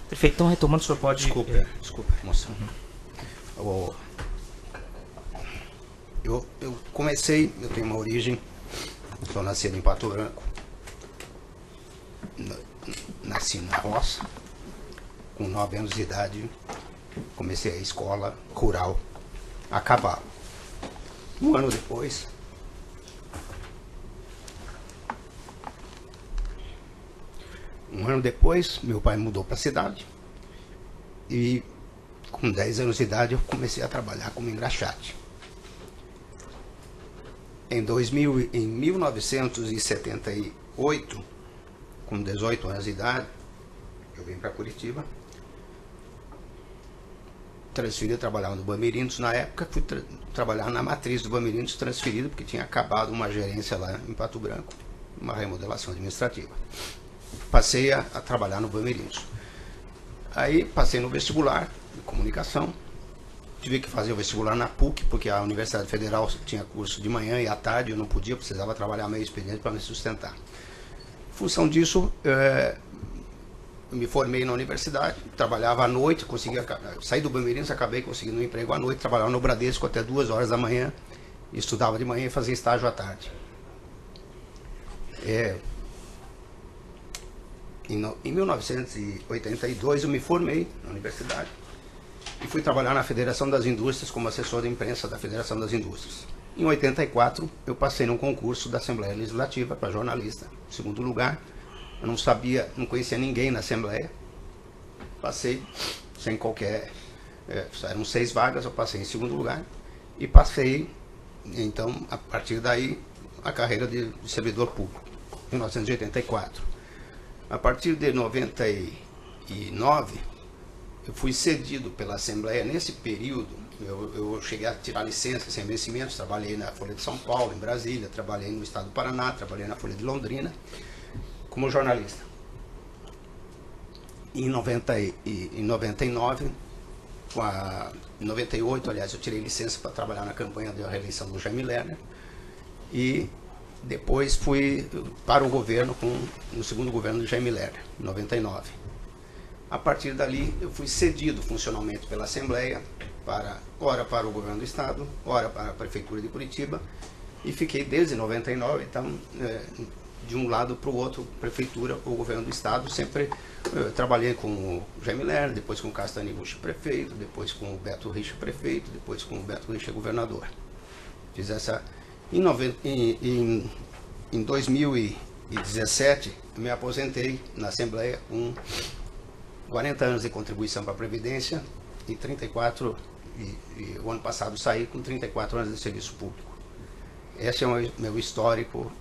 Prefeito, então retomando, o senhor pode... Desculpa, moção. Eu comecei, eu tenho uma origem, sou nascido em Pato Branco, nasci na roça, com 9 anos de idade, comecei a escola rural a cavalo. Um ano depois, meu pai mudou para a cidade e com 10 anos de idade eu comecei a trabalhar como engraxate. Em 1978, com 18 anos de idade, eu vim para Curitiba, transferido, trabalhava no Bamerindos. Na época fui trabalhar na matriz do Bamerindos, transferido porque tinha acabado uma gerência lá em Pato Branco, uma remodelação administrativa. Passei a trabalhar no Bamerindos. Aí passei no vestibular de comunicação, tive que fazer o vestibular na PUC, porque a Universidade Federal tinha curso de manhã e à tarde, eu não podia, precisava trabalhar meio expediente para me sustentar. Em função disso, eu me formei na universidade, trabalhava à noite, saí do Bamerindos, acabei conseguindo um emprego à noite, trabalhava no Bradesco até 2 horas da manhã, estudava de manhã e fazia estágio à tarde. Em 1982 eu me formei na universidade e fui trabalhar na Federação das Indústrias como assessor de imprensa da Federação das Indústrias. Em 84 eu passei num concurso da Assembleia Legislativa para jornalista, em segundo lugar. Eu não sabia, não conhecia ninguém na Assembleia, passei sem qualquer, eram 6 vagas, eu passei em segundo lugar e passei, então, a partir daí, a carreira de servidor público, em 1984. A partir de 99, eu fui cedido pela Assembleia. Nesse período, eu cheguei a tirar licença sem vencimentos, trabalhei na Folha de São Paulo, em Brasília, trabalhei no Estado do Paraná, trabalhei na Folha de Londrina, como jornalista. Em 99, em 98, aliás, eu tirei licença para trabalhar na campanha da reeleição do Jaime Lerner e depois fui para o governo, no segundo governo do Jaime Lerner, em 99. A partir dali, eu fui cedido funcionalmente pela Assembleia, ora para o governo do Estado, ora para a Prefeitura de Curitiba, e fiquei desde 99, então, de um lado para o outro, Prefeitura ou governo do Estado, sempre trabalhei com o Jaime Lerner, depois com o Castanho Bush prefeito, depois com o Beto Richa prefeito, depois com o Beto Richa governador. Fiz essa... Em 2017, eu me aposentei na Assembleia com 40 anos de contribuição para a Previdência e 34, o ano passado saí com 34 anos de serviço público. Esse é o meu histórico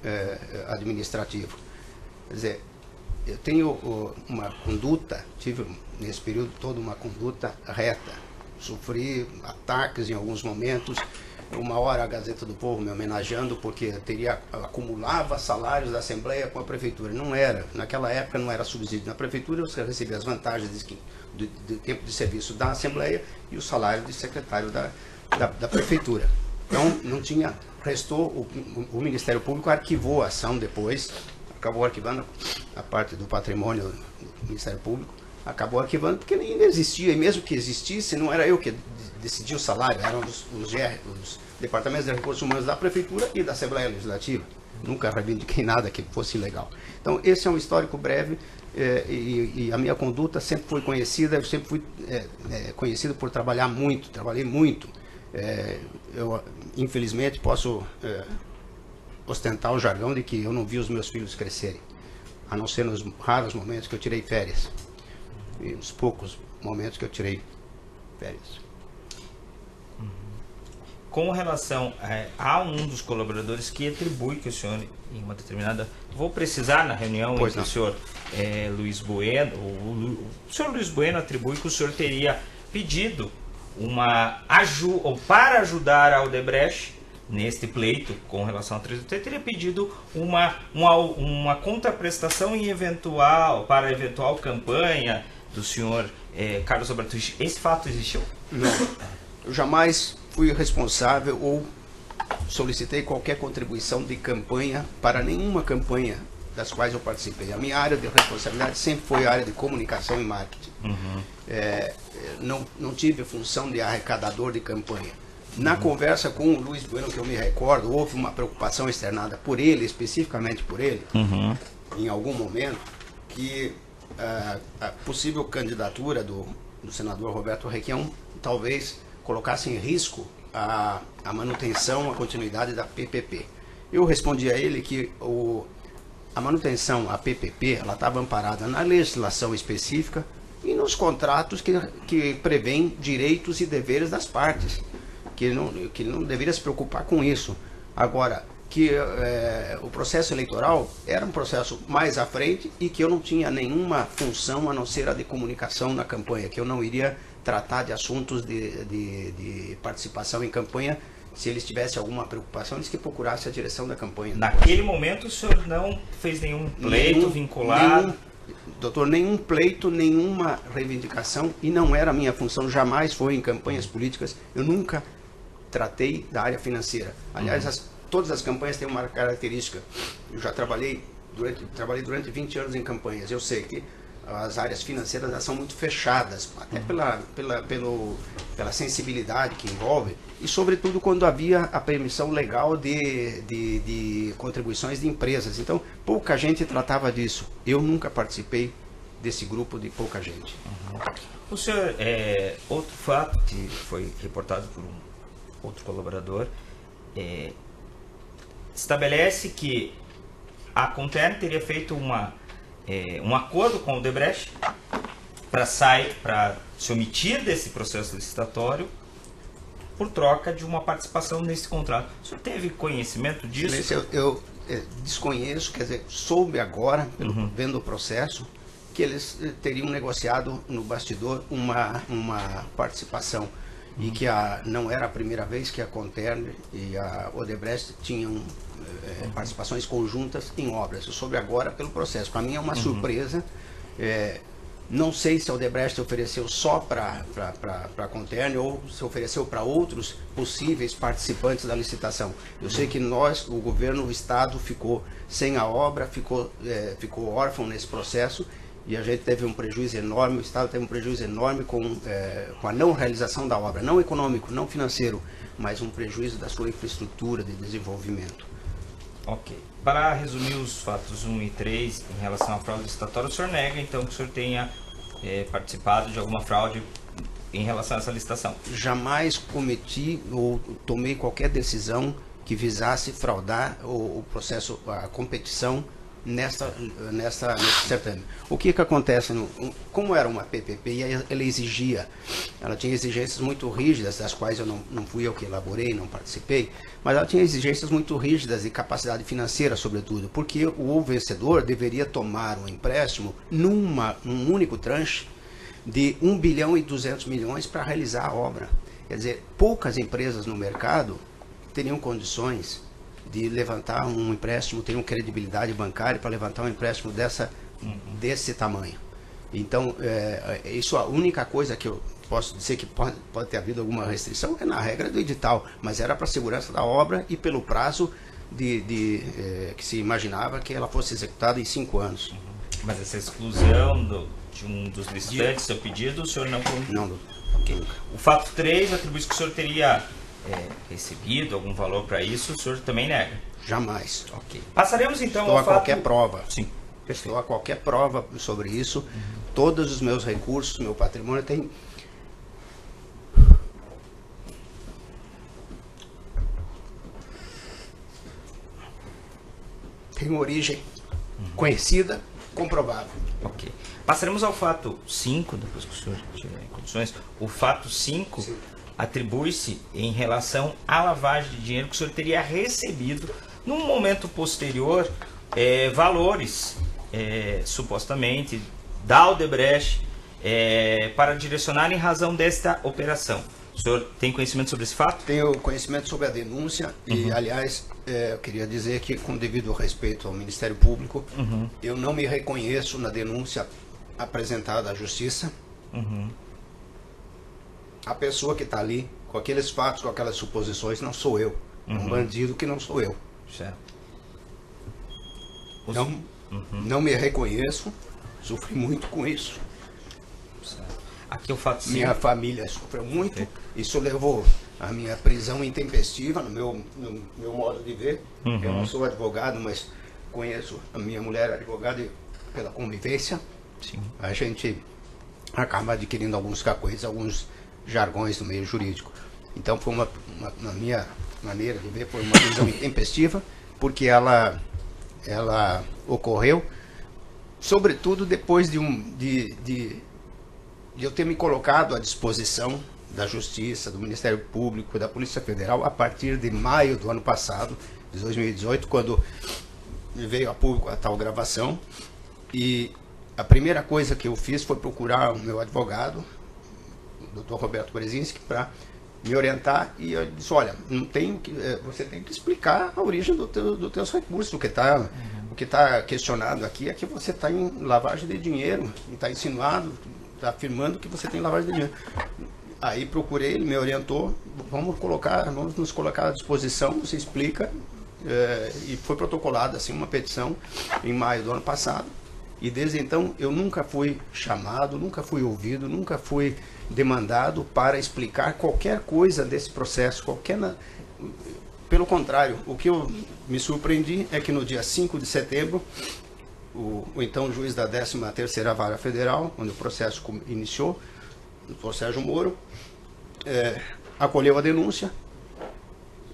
administrativo. Quer dizer, eu tenho uma conduta, tive nesse período todo uma conduta reta. Sofri ataques em alguns momentos. Uma hora a Gazeta do Povo me homenageando porque acumulava salários da Assembleia com a Prefeitura. Não era, naquela época não era subsídio na Prefeitura, você recebia as vantagens do tempo de serviço da Assembleia e o salário de secretário da Prefeitura. Então não tinha, restou, o Ministério Público arquivou a ação depois, acabou arquivando a parte do patrimônio do Ministério Público, acabou arquivando porque nem existia, e mesmo que existisse, não era eu que decidia o salário, eram os departamentos de recursos humanos da Prefeitura e da Assembleia Legislativa. Nunca reivindiquei nada que fosse ilegal. Então, esse é um histórico breve e a minha conduta sempre foi conhecida, eu sempre fui conhecido por trabalhar muito, trabalhei muito. Eu, infelizmente, posso ostentar o jargão de que eu não vi os meus filhos crescerem, a não ser nos raros momentos que eu tirei férias. E nos poucos momentos que eu tirei férias. Com relação a um dos colaboradores que atribui que o senhor, em uma determinada... Vou precisar na reunião entre o senhor Luiz Bueno, o senhor Luiz Bueno atribui que o senhor teria pedido para ajudar a Odebrecht neste pleito com relação a 380, teria pedido uma contraprestação para eventual campanha do senhor Carlos Alberto Richa. Esse fato existiu? Não. Eu jamais fui responsável ou solicitei qualquer contribuição de campanha para nenhuma campanha das quais eu participei. A minha área de responsabilidade sempre foi a área de comunicação e marketing. Não tive função de arrecadador de campanha. Na conversa com o Luiz Bueno, que eu me recordo, houve uma preocupação externada por ele, especificamente por ele, em algum momento, que a possível candidatura do senador Roberto Requião talvez colocasse em risco a manutenção, a continuidade da PPP. Eu respondi a ele que a manutenção, a PPP, ela estava amparada na legislação específica e nos contratos que prevêem direitos e deveres das partes, que ele não deveria se preocupar com isso. Agora, que o processo eleitoral era um processo mais à frente e que eu não tinha nenhuma função a não ser a de comunicação na campanha, que eu não iria tratar de assuntos de participação em campanha. Se eles tivessem alguma preocupação, eles que procurassem a direção da campanha. Naquele momento o senhor não fez nenhum pleito vinculado? Doutor, nenhum pleito, nenhuma reivindicação, e não era a minha função, jamais foi em campanhas políticas. Eu nunca tratei da área financeira. Aliás, todas as campanhas têm uma característica. Eu já trabalhei durante 20 anos em campanhas. Eu sei que as áreas financeiras são muito fechadas, até pela sensibilidade que envolve, e sobretudo quando havia a permissão legal de contribuições de empresas. Então, pouca gente tratava disso. Eu nunca participei desse grupo de pouca gente. O senhor, outro fato que foi reportado por um outro colaborador, estabelece que a Contern teria feito um acordo com o Odebrecht para se omitir desse processo licitatório por troca de uma participação nesse contrato. O senhor teve conhecimento disso? Eu desconheço, quer dizer, soube agora, vendo o processo, que eles teriam negociado no bastidor uma participação e que não era a primeira vez que a Contern e a Odebrecht tinham participações conjuntas em obras. Eu soube agora pelo processo. Para mim é uma surpresa. Não sei se a Odebrecht ofereceu só para a Contern ou se ofereceu para outros possíveis participantes da licitação. Eu sei que o governo, o Estado, ficou sem a obra, ficou órfão nesse processo, e a gente teve um prejuízo enorme, o Estado teve um prejuízo enorme com a não realização da obra, não econômico, não financeiro, mas um prejuízo da sua infraestrutura de desenvolvimento. Ok. Para resumir os fatos 1 e 3 em relação à fraude licitatória, o senhor nega então que o senhor tenha participado de alguma fraude em relação a essa licitação? Jamais cometi ou tomei qualquer decisão que visasse fraudar o processo, a competição nesse certame. O que acontece? Como era uma PPP, ela tinha exigências muito rígidas, das quais eu não fui eu que elaborei, não participei, mas ela tinha exigências muito rígidas de capacidade financeira, sobretudo, porque o vencedor deveria tomar um empréstimo num único tranche de 1 bilhão e 200 milhões para realizar a obra. Quer dizer, poucas empresas no mercado teriam condições de levantar um empréstimo, teriam credibilidade bancária para levantar um empréstimo desse tamanho. Então, isso, a única coisa que eu posso dizer que pode ter havido alguma restrição é na regra do edital, mas era para a segurança da obra e pelo prazo que se imaginava que ela fosse executada em 5 anos. Mas essa exclusão de um dos licitantes, seu pedido, o senhor não... Não. Okay. O fato 3 atribui que o senhor teria recebido algum valor para isso, o senhor também nega? Jamais. Ok. Passaremos então ao fato... qualquer prova. Sim. Estou a qualquer prova sobre isso. Todos os meus recursos, meu patrimônio tem origem conhecida, comprovável. Ok. Passaremos ao fato 5, depois que o senhor tiver em condições. O fato 5 atribui-se em relação à lavagem de dinheiro que o senhor teria recebido num momento posterior, valores, supostamente, da Odebrecht, para direcionar em razão desta operação. O senhor tem conhecimento sobre esse fato? Tenho conhecimento sobre a denúncia e, aliás, eu queria dizer que, com devido respeito ao Ministério Público, eu não me reconheço na denúncia apresentada à Justiça. A pessoa que está ali, com aqueles fatos, com aquelas suposições, não sou eu. É um bandido que não sou eu. Certo. Não me reconheço, sofri muito com isso. Aqui o fato Minha família sofreu muito, isso levou à minha prisão intempestiva, no meu modo de ver. Eu não sou advogado, mas conheço a minha mulher advogada e pela convivência, a gente acaba adquirindo alguns cacoetes, alguns jargões do meio jurídico. Então foi na minha maneira de ver, foi uma prisão intempestiva, porque ela ocorreu, sobretudo depois de eu ter me colocado à disposição da Justiça, do Ministério Público, da Polícia Federal, a partir de maio do ano passado, de 2018, quando veio a público a tal gravação. E a primeira coisa que eu fiz foi procurar o meu advogado, o Dr. Roberto Brezinski, para me orientar, e eu disse, olha, você tem que explicar a origem dos teus recursos. O que está questionado aqui é que você está em lavagem de dinheiro, e está insinuado, está afirmando que você tem lavagem de dinheiro. Aí procurei, ele me orientou, vamos nos colocar à disposição, você explica, e foi protocolada assim, uma petição em maio do ano passado, e desde então eu nunca fui chamado, nunca fui ouvido, nunca fui demandado para explicar qualquer coisa desse processo, pelo contrário, o que eu me surpreendi é que no dia 5 de setembro, o então juiz da 13ª Vara Federal, quando o processo iniciou, o doutor Sérgio Moro, acolheu a denúncia,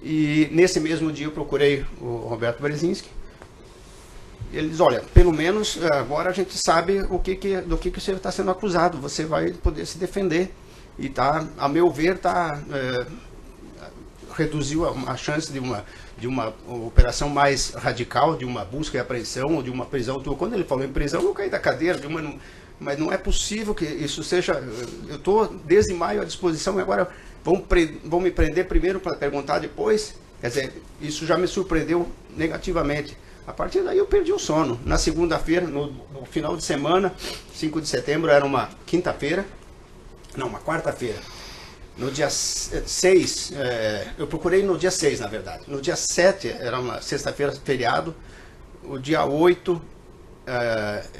e nesse mesmo dia eu procurei o Roberto Brezinski. Ele diz, olha, pelo menos agora a gente sabe do que você está sendo acusado, você vai poder se defender. E a meu ver, reduziu a chance de uma operação mais radical, de uma busca e apreensão, ou de uma prisão. Quando ele falou em prisão, eu caí da cadeira, mas não é possível que isso seja... Eu estou desde maio à disposição, e agora vão me prender primeiro para perguntar depois. Quer dizer, isso já me surpreendeu negativamente. A partir daí eu perdi o sono. Na segunda-feira, no final de semana, 5 de setembro, era uma quinta-feira, não, uma quarta-feira. No dia 6, eu procurei no dia 6, na verdade. No dia 7, era uma sexta-feira, feriado. O dia 8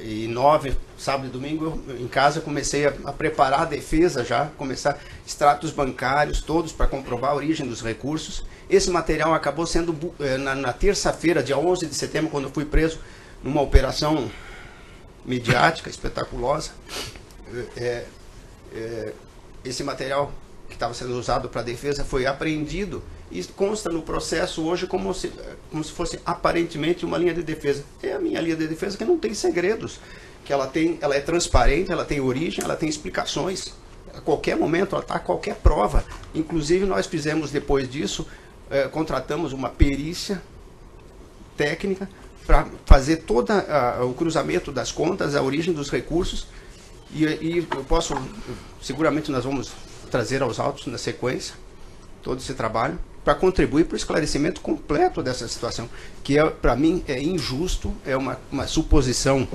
e 9, sábado e domingo, em casa, comecei a preparar a defesa já, começar extratos bancários todos para comprovar a origem dos recursos. Esse material acabou sendo, na terça-feira, dia 11 de setembro, quando eu fui preso numa operação midiática, espetaculosa. Esse material que estava sendo usado para a defesa foi apreendido e consta no processo hoje como se fosse aparentemente uma linha de defesa. É a minha linha de defesa, que não tem segredos, que ela é transparente, ela tem origem, ela tem explicações. A qualquer momento, ela está a qualquer prova. Inclusive, nós fizemos, depois disso, contratamos uma perícia técnica para fazer todo o cruzamento das contas, a origem dos recursos, e seguramente nós vamos trazer aos autos na sequência todo esse trabalho para contribuir para o esclarecimento completo dessa situação, que para mim é injusto, é uma suposição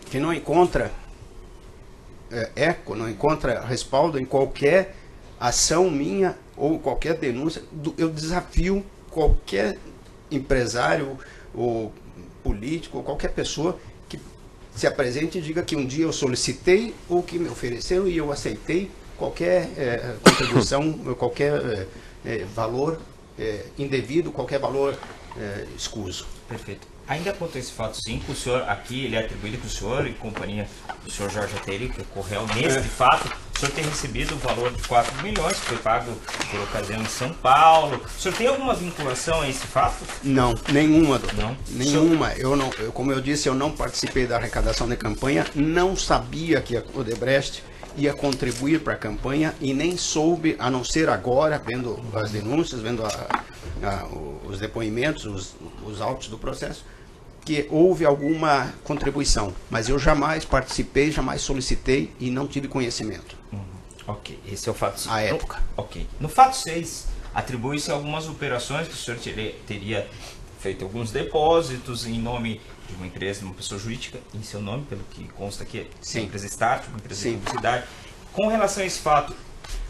que não encontra eco, não encontra respaldo em qualquer ação minha ou qualquer denúncia. Eu desafio qualquer empresário ou político ou qualquer pessoa que se apresente e diga que um dia eu solicitei ou que me ofereceram e eu aceitei qualquer contribuição, qualquer valor indevido, qualquer valor escuso. Perfeito. Ainda quanto a esse fato 5, o senhor aqui, ele é atribuído que o senhor, em companhia do senhor Jorge Ateri, que ocorreu neste fato, o senhor tem recebido o valor de 4 milhões, que foi pago por ocasião em São Paulo. O senhor tem alguma vinculação a esse fato? Não, nenhuma, doutor. Não? Nenhuma. Como eu disse, eu não participei da arrecadação da campanha, não sabia que a Odebrecht ia contribuir para a campanha e nem soube, a não ser agora, vendo as denúncias, vendo os depoimentos, os autos do processo, que houve alguma contribuição, mas eu jamais participei, jamais solicitei e não tive conhecimento. Ok, esse é o fato 5. À época. Ok. No fato 6, atribui-se algumas operações que o senhor teria feito alguns depósitos em nome de uma empresa, de uma pessoa jurídica, em seu nome, pelo que consta aqui, Sim. uma empresa estática, uma empresa Sim. de publicidade. Com relação a esse fato,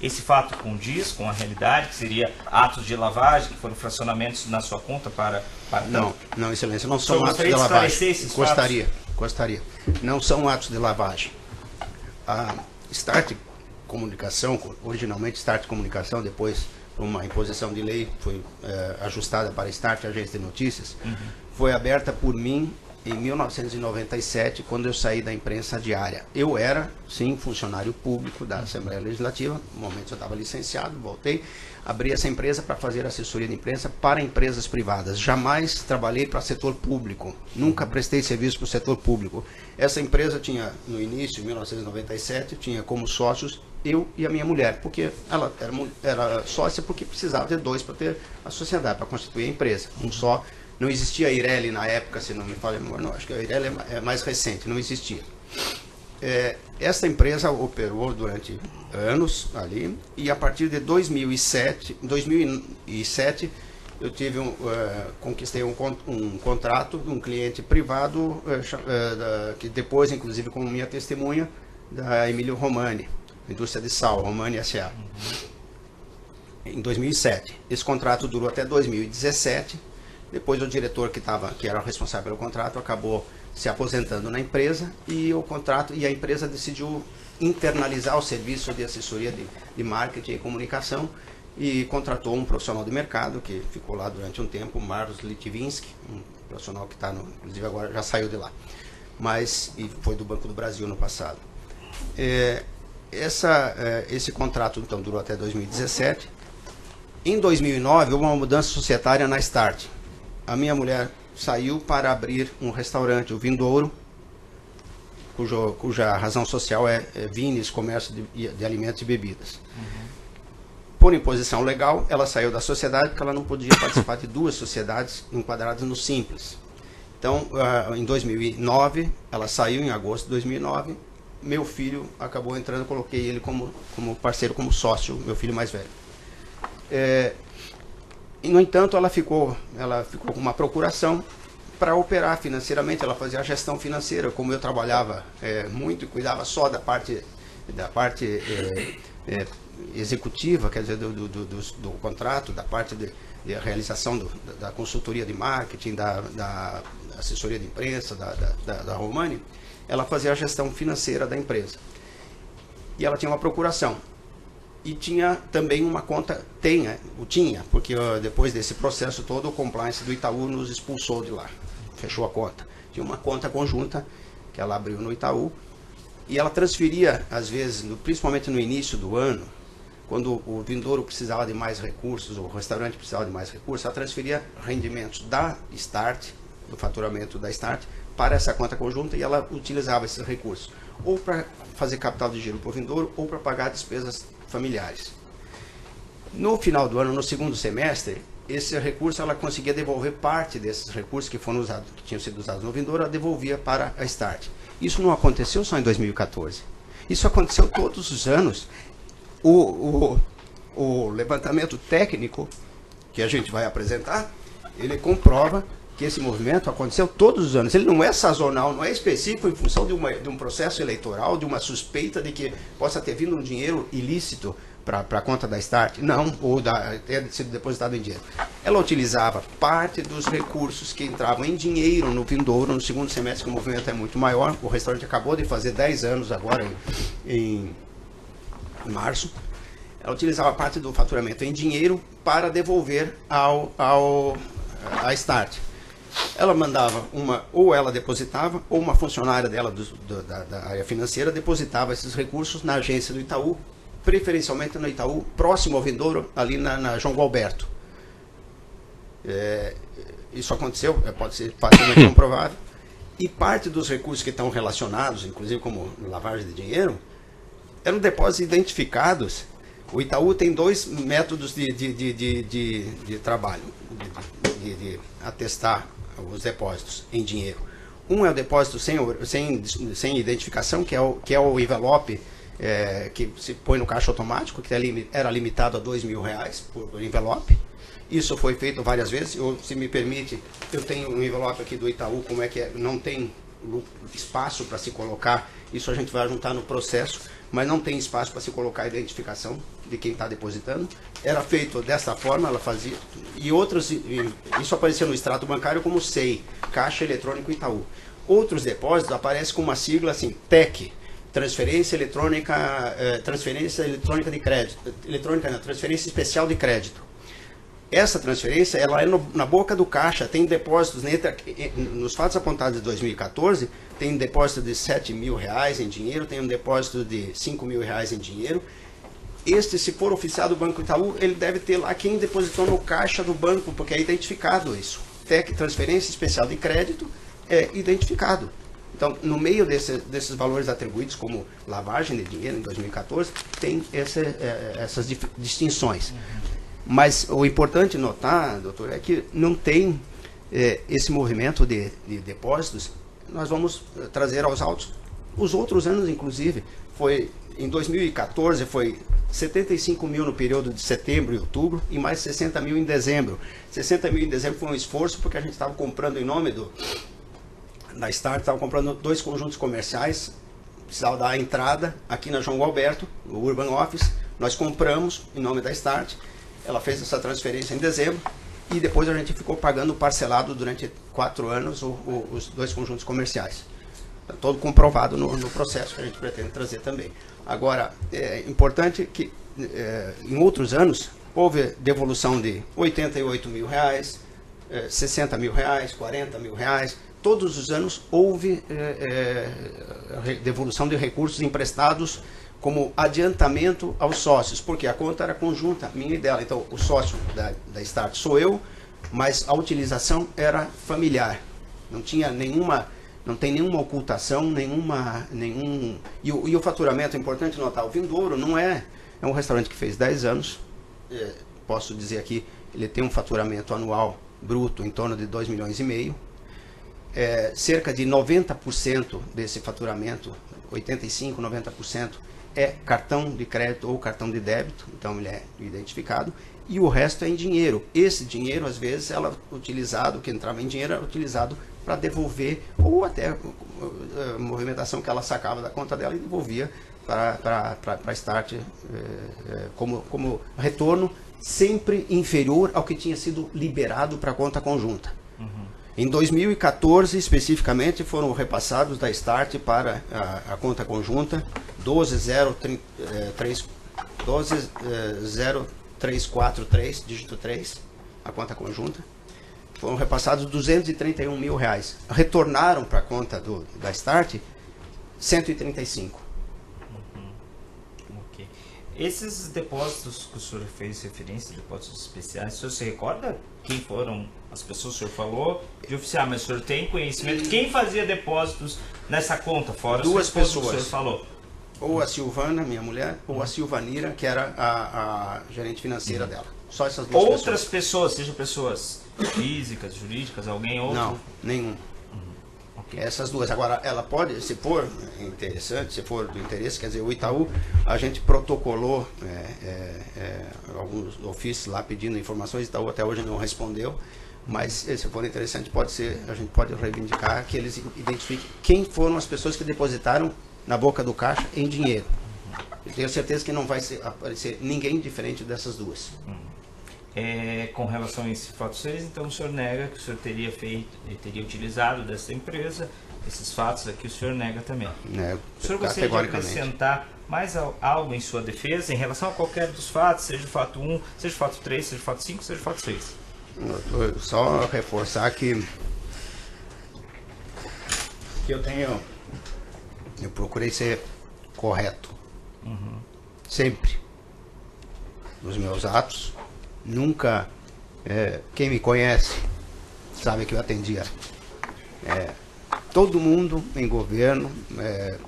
Esse fato condiz com a realidade, que seria atos de lavagem, que foram fracionamentos na sua conta para Não, Excelência, não são atos de lavagem. Gostaria. Não são atos de lavagem. A Start Comunicação, originalmente Start Comunicação, depois uma imposição de lei foi ajustada para Start Agência de Notícias, foi aberta por mim em 1997, quando eu saí da imprensa diária. Eu era, sim, funcionário público da Assembleia Legislativa, no momento eu estava licenciado, voltei, abri essa empresa para fazer assessoria de imprensa para empresas privadas. Jamais trabalhei para setor público, nunca prestei serviço para o setor público. Essa empresa tinha, no início, em 1997, tinha como sócios eu e a minha mulher, porque ela era sócia porque precisava de dois para ter a sociedade, para constituir a empresa. Um só. Não existia a Eireli na época, se não me falha a memória, não, acho que a Eireli é mais recente, não existia. Essa empresa operou durante anos ali, e a partir de 2007 eu tive conquistei um contrato de um cliente privado, que depois, inclusive, como minha testemunha, da Emílio Romani, indústria de sal, Romani S.A. Em 2007. Esse contrato durou até 2017. Depois o diretor que era o responsável pelo contrato acabou se aposentando na empresa e a empresa decidiu internalizar o serviço de assessoria de marketing e comunicação e contratou um profissional de mercado que ficou lá durante um tempo, Marlos Litvinsky, um profissional que está, inclusive agora já saiu de lá, e foi do Banco do Brasil no passado. Esse contrato então durou até 2017. Em 2009 houve uma mudança societária na Start. A minha mulher saiu para abrir um restaurante, o Vindouro, cuja razão social é Vines, comércio de alimentos e bebidas. Por imposição legal, ela saiu da sociedade porque ela não podia participar de duas sociedades enquadradas no Simples. Então, em 2009, ela saiu em agosto de 2009, meu filho acabou entrando, coloquei ele como parceiro, como sócio, meu filho mais velho. E, no entanto, ela ficou com uma procuração para operar financeiramente. Ela fazia a gestão financeira. Como eu trabalhava muito e cuidava só da parte executiva, quer dizer, do contrato, da parte de realização da consultoria de marketing, da assessoria de imprensa, da Romani, ela fazia a gestão financeira da empresa. E ela tinha uma procuração. E tinha também uma conta, porque depois desse processo todo, o compliance do Itaú nos expulsou de lá, fechou a conta. Tinha uma conta conjunta que ela abriu no Itaú e ela transferia, às vezes, principalmente no início do ano, quando o Vindouro precisava de mais recursos, o restaurante precisava de mais recursos, ela transferia rendimentos da Start, do faturamento da Start, para essa conta conjunta e ela utilizava esses recursos, ou para fazer capital de giro para o Vindouro, ou para pagar despesas familiares. No final do ano, no segundo semestre, esse recurso ela conseguia devolver parte desses recursos que tinham sido usados no Vindouro, ela devolvia para a Start. Isso não aconteceu só em 2014. Isso aconteceu todos os anos. O levantamento técnico que a gente vai apresentar, ele comprova que esse movimento aconteceu todos os anos. Ele não é sazonal, não é específico em função de um processo eleitoral, de uma suspeita de que possa ter vindo um dinheiro ilícito para a conta da Start, não, ou ter sido depositado em dinheiro. Ela utilizava parte dos recursos que entravam em dinheiro no Vindouro, no segundo semestre, que o movimento é muito maior. O restaurante acabou de fazer 10 anos agora, em março. Ela utilizava parte do faturamento em dinheiro para devolver à Start. Ela mandava ou ela depositava, ou uma funcionária dela da área financeira depositava esses recursos na agência do Itaú, preferencialmente no Itaú, próximo ao Vindouro, ali na João Gualberto. Isso aconteceu, pode ser facilmente comprovado. E parte dos recursos que estão relacionados, inclusive como lavagem de dinheiro, eram depósitos identificados. O Itaú tem dois métodos de trabalho, de atestar os depósitos em dinheiro. Um é o depósito sem identificação, que é o envelope que se põe no caixa automático, que era limitado a R$2.000 por envelope. Isso foi feito várias vezes. Se me permite, eu tenho um envelope aqui do Itaú, como é que é, não tem espaço para se colocar, isso a gente vai juntar no processo, mas não tem espaço para se colocar a identificação de quem está depositando. Era feito dessa forma, ela fazia, e outros, isso aparecia no extrato bancário como SEI, Caixa Eletrônico Itaú. Outros depósitos aparecem com uma sigla assim, TEC, transferência eletrônica de crédito, transferência especial de crédito. Essa transferência, ela é na boca do caixa, tem depósitos, nos fatos apontados de 2014, tem um depósito de R$7 mil em dinheiro, tem um depósito de R$5 mil em dinheiro. Se for oficial do Banco Itaú, ele deve ter lá quem depositou no caixa do banco, porque é identificado isso. TEC, transferência especial de crédito, é identificado. Então, no meio desses valores atribuídos como lavagem de dinheiro em 2014, tem essas distinções. Mas o importante notar, doutor, é que não tem esse movimento de depósitos. Nós vamos trazer aos autos. Os outros anos, inclusive, em 2014 foi 75 mil no período de setembro e outubro e mais 60 mil em dezembro. 60 mil em dezembro foi um esforço porque a gente estava comprando em nome da Start, estava comprando 2 conjuntos comerciais, precisava dar a entrada aqui na João Alberto, o Urban Office. Nós compramos em nome da Start. Ela fez essa transferência em dezembro e depois a gente ficou pagando parcelado durante 4 anos os 2 conjuntos comerciais. Está todo comprovado no processo que a gente pretende trazer também. Agora, é importante que em outros anos houve devolução de R$88 mil, R$60 mil, R$40 mil. Todos os anos houve devolução de recursos emprestados como adiantamento aos sócios, porque a conta era conjunta, minha e dela. Então, o sócio da Start sou eu, mas a utilização era familiar. Não tem nenhuma ocultação, E o faturamento, é importante notar, o Vindouro não é um restaurante que fez 10 anos, posso dizer aqui, ele tem um faturamento anual bruto em torno de 2,5 milhões. Cerca de 90% desse faturamento, 85%, 90%, é cartão de crédito ou cartão de débito, então ele é identificado, e o resto é em dinheiro. Esse dinheiro, às vezes, o que entrava em dinheiro era utilizado para devolver, ou até a movimentação que ela sacava da conta dela e devolvia para a Start como retorno, sempre inferior ao que tinha sido liberado para a conta conjunta. Em 2014, especificamente, foram repassados da Start para a conta conjunta 12.0343, dígito 3, a conta conjunta. Foram repassados R$231 mil. Retornaram para a conta da Start 135. Ok. Esses depósitos que o senhor fez referência, depósitos especiais, o senhor se recorda quem foram as pessoas? O senhor falou de oficial, mas o senhor tem conhecimento de quem fazia depósitos nessa conta, fora duas pessoas que o senhor falou? Ou a Silvana, minha mulher, ou a Silvanira, que era a gerente financeira dela. Só essas duas pessoas. Outras pessoas, sejam pessoas físicas, jurídicas, alguém outro? Não, nenhum. Okay. Essas duas. Agora, ela pode, se for interessante, se for do interesse, quer dizer, o Itaú, a gente protocolou alguns ofícios lá pedindo informações, o Itaú até hoje não respondeu, mas se for interessante, a gente pode reivindicar que eles identifiquem quem foram as pessoas que depositaram na boca do caixa em dinheiro. Eu tenho certeza que não vai aparecer ninguém diferente dessas duas. Com relação a esse fato 6, então o senhor nega que o senhor teria utilizado dessa empresa, esses fatos aqui o senhor nega também. O senhor gostaria de acrescentar mais algo em sua defesa em relação a qualquer dos fatos, seja o fato 1, seja o fato 3, seja o fato 5, seja o fato 6? Só reforçar que eu procurei ser correto. Sempre. Nos meus atos. Nunca, quem me conhece sabe que eu atendia todo mundo em governo,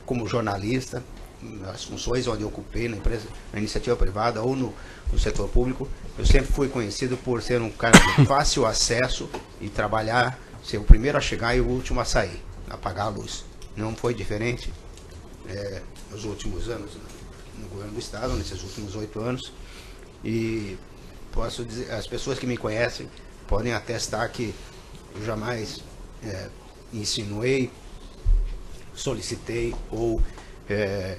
como jornalista, nas funções onde eu ocupei na empresa, na iniciativa privada ou no setor público. Eu sempre fui conhecido por ser um cara de fácil acesso e trabalhar, ser o primeiro a chegar e o último a sair, apagar a luz. Não foi diferente nos últimos anos no governo do Estado, nesses últimos 8 anos. E posso dizer, as pessoas que me conhecem podem atestar que eu jamais insinuei solicitei ou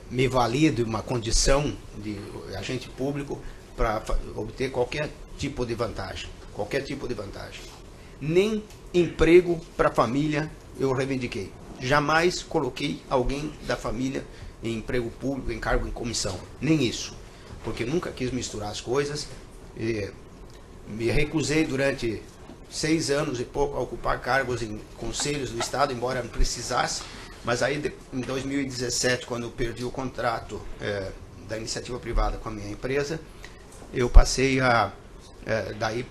me valido uma condição de agente público para obter qualquer tipo de vantagem. Qualquer tipo de vantagem. Nem emprego para a família eu reivindiquei. Jamais coloquei alguém da família em emprego público, em cargo em comissão. Nem isso. Porque nunca quis misturar as coisas. Me recusei durante 6 anos e pouco a ocupar cargos em conselhos do Estado, embora precisasse. Mas aí, em 2017, quando eu perdi o contrato da iniciativa privada com a minha empresa, eu passei daí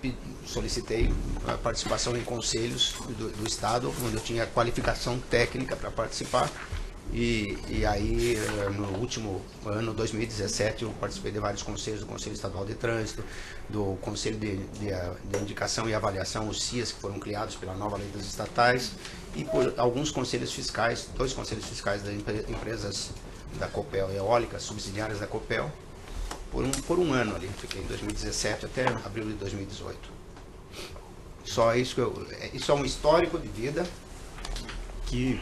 solicitei a participação em conselhos do Estado, onde eu tinha qualificação técnica para participar. E aí, no último ano, 2017, eu participei de vários conselhos, do Conselho Estadual de Trânsito, do Conselho de Indicação e Avaliação, os CIAs, que foram criados pela nova lei das estatais, e por alguns conselhos fiscais, 2 conselhos fiscais das empresas da Copel eólicas, subsidiárias da Copel, por um ano ali, fiquei em 2017 até abril de 2018. Só isso que isso é um histórico de vida que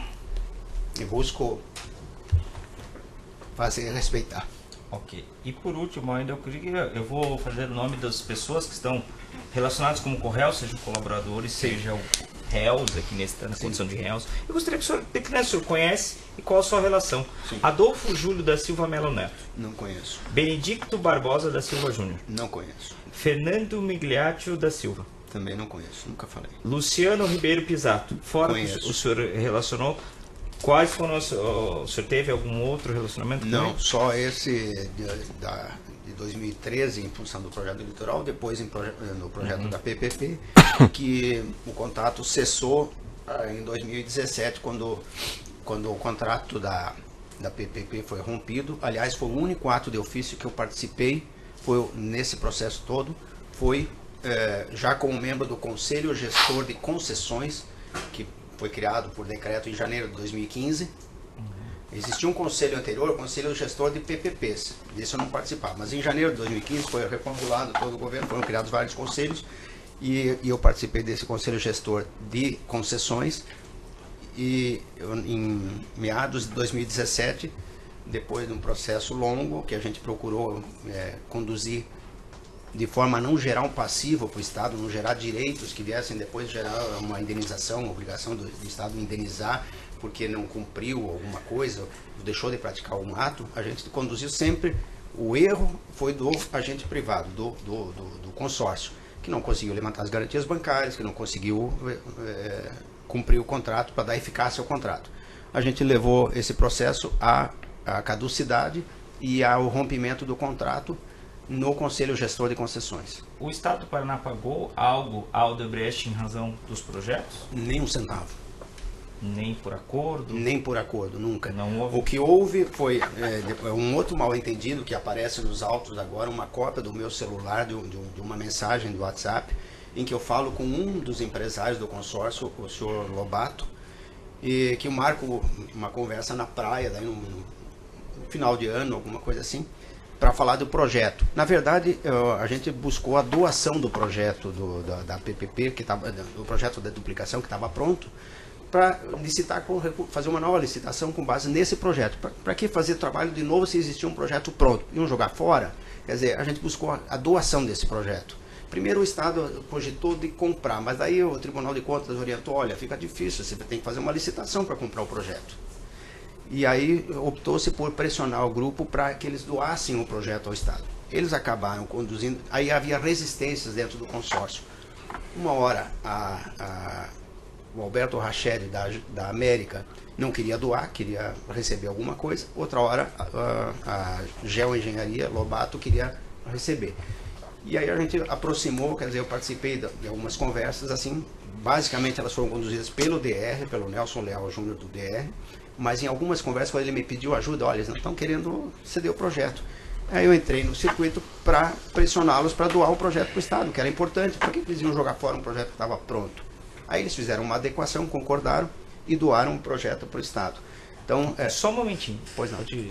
eu busco fazer respeitar. Ok. E por último, ainda eu vou fazer o nome das pessoas que estão relacionadas como correio, sejam colaboradores, sejam réus, aqui na condição de réus. Eu gostaria que o senhor declarasse, o senhor conhece e qual a sua relação. Sim. Adolfo Júlio da Silva Melo Neto. Não conheço. Benedicto Barbosa da Silva Júnior. Não conheço. Fernando Migliaccio da Silva. Também não conheço, nunca falei. Luciano Ribeiro Pisato. Fora que o senhor relacionou, quais foram o senhor teve algum outro relacionamento? Não, só esse de 2013 em função do projeto do litoral, depois no projeto da PPP, que o contato cessou em 2017, quando o contrato da PPP foi rompido. Aliás, foi o único ato de ofício que eu participei, foi nesse processo todo, foi já como membro do Conselho Gestor de Concessões, que foi criado por decreto em janeiro de 2015. Existia um conselho anterior, o Conselho Gestor de PPPs, desse eu não participava, mas em janeiro de 2015 foi reformulado todo o governo, foram criados vários conselhos, e eu participei desse Conselho Gestor de Concessões, e em meados de 2017, depois de um processo longo, que a gente procurou conduzir de forma a não gerar um passivo para o Estado, não gerar direitos que viessem depois gerar uma indenização, uma obrigação do Estado indenizar porque não cumpriu alguma coisa, deixou de praticar um ato. A gente conduziu sempre, o erro foi do agente privado, do consórcio, que não conseguiu levantar as garantias bancárias, que não conseguiu cumprir o contrato para dar eficácia ao contrato. A gente levou esse processo à caducidade e ao rompimento do contrato no Conselho Gestor de Concessões. O Estado do Paraná pagou algo ao Odebrecht em razão dos projetos? Nem um centavo. Nem por acordo? Nem por acordo, nunca. Não houve. O que houve foi um outro mal-entendido que aparece nos autos agora, uma cópia do meu celular, de uma mensagem do WhatsApp, em que eu falo com um dos empresários do consórcio, o senhor Lobato, e que eu marco uma conversa na praia, daí no final de ano, alguma coisa assim, para falar do projeto. Na verdade, a gente buscou a doação do projeto da PPP, do projeto da duplicação que estava pronto, para licitar, fazer uma nova licitação com base nesse projeto. Para que fazer trabalho de novo se existia um projeto pronto? Iam jogar fora? Quer dizer, a gente buscou a doação desse projeto. Primeiro o Estado cogitou de comprar, mas daí o Tribunal de Contas orientou, olha, fica difícil, você tem que fazer uma licitação para comprar o projeto. E aí optou-se por pressionar o grupo para que eles doassem o projeto ao Estado. Eles acabaram conduzindo, aí havia resistências dentro do consórcio. Uma hora o Alberto Rachedi da América não queria doar, queria receber alguma coisa. Outra hora a Geoengenharia Lobato queria receber. E aí a gente aproximou, quer dizer, eu participei de algumas conversas assim, basicamente elas foram conduzidas pelo DR, pelo Nelson Leal Júnior do DR, mas em algumas conversas quando ele me pediu ajuda, olha, eles não estão querendo ceder o projeto. Aí eu entrei no circuito para pressioná-los para doar o projeto para o Estado, que era importante. Por que eles iam jogar fora um projeto que estava pronto? Aí eles fizeram uma adequação, concordaram e doaram o projeto para o Estado. Então, só um momentinho. Pois não.